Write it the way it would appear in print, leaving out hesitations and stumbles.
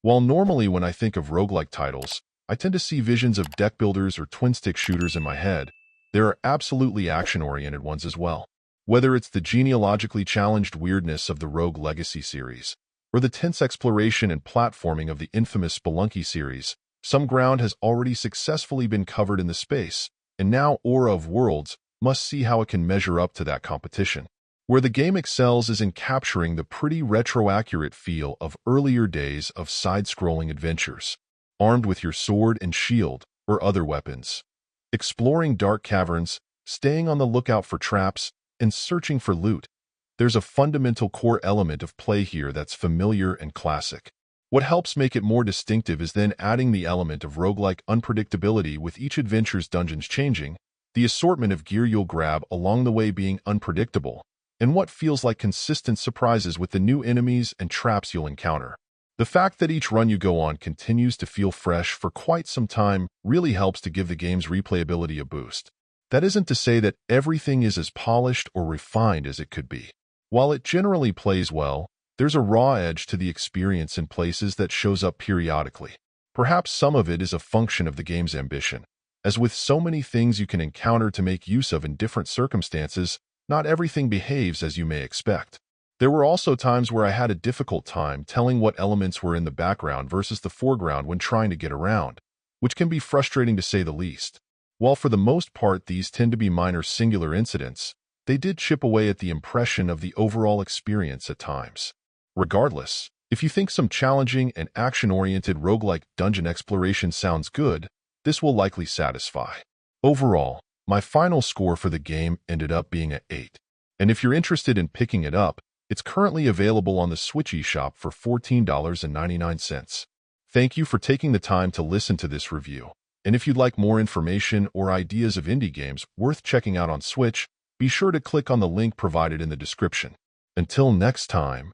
While normally when I think of roguelike titles, I tend to see visions of deck builders or twin-stick shooters in my head, there are absolutely action-oriented ones as well. Whether it's the genealogically challenged weirdness of the Rogue Legacy series, or the tense exploration and platforming of the infamous Spelunky series, some ground has already successfully been covered in the space, and now Aura of Worlds must see how it can measure up to that competition. Where the game excels is in capturing the pretty retro-accurate feel of earlier days of side-scrolling adventures, armed with your sword and shield or other weapons, exploring dark caverns, staying on the lookout for traps, and searching for loot. There's a fundamental core element of play here that's familiar and classic. What helps make it more distinctive is then adding the element of roguelike unpredictability with each adventure's dungeons changing, the assortment of gear you'll grab along the way being unpredictable, and what feels like consistent surprises with the new enemies and traps you'll encounter. The fact that each run you go on continues to feel fresh for quite some time really helps to give the game's replayability a boost. That isn't to say that everything is as polished or refined as it could be. While it generally plays well, there's a raw edge to the experience in places that shows up periodically. Perhaps some of it is a function of the game's ambition. As with so many things you can encounter to make use of in different circumstances, not everything behaves as you may expect. There were also times where I had a difficult time telling what elements were in the background versus the foreground when trying to get around, which can be frustrating to say the least. While for the most part these tend to be minor singular incidents, they did chip away at the impression of the overall experience at times. Regardless, if you think some challenging and action-oriented roguelike dungeon exploration sounds good, this will likely satisfy. Overall, my final score for the game ended up being an 8. And if you're interested in picking it up, it's currently available on the Switch eShop for $14.99. Thank you for taking the time to listen to this review. And if you'd like more information or ideas of indie games worth checking out on Switch, be sure to click on the link provided in the description. Until next time.